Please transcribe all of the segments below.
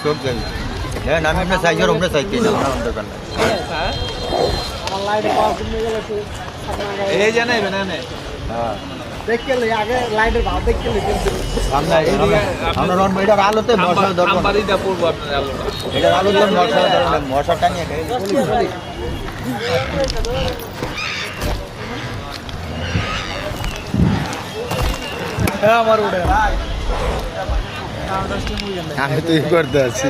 সব যাই হ্যাঁ আমি আপনার সাইজের উপরে চাইছি না আমার দোকান এই যে নেবেন এনে হ্যাঁ দেখতে আগে লাইটের ভাব দেখতে আমরা রন এটার আলোতে মশা ধরবো না। নাম্বারিটা পড়বো আপনার আলোটা এটার আলোতে মশা ধরবো না, মশাটা নিয়ে খাই আমার উঠে আমি তুই করতে আছি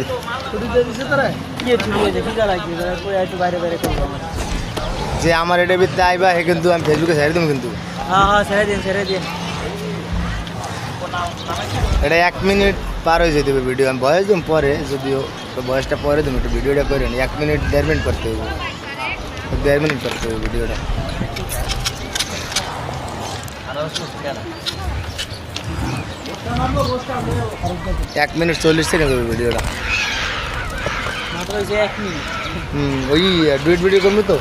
বাইরে বাইরে করবো যে আমার এটা ভিতরে আইবা হে কিন্তু আমি ফেসবুকে ছেড়ে দেবো কিন্তু হ্যাঁ ছেড়ে দিন এটা 1 মিনিট পার হয়ে যেতে হবে ভিডিও আমি বয়স দিম পরে যদিও তো বয়সটা পরে দিম একটু ভিডিওটা করে নি 1 মিনিট 1.5 মিনিট করতে হবে 1.5 মিনিট করতে হবে ভিডিওটা 1 মিনিট 40 সেকেন্ড হবে ভিডিওটা মাত্র যে 1 মিনিট ওই ডুইট ভিডিও করবো তো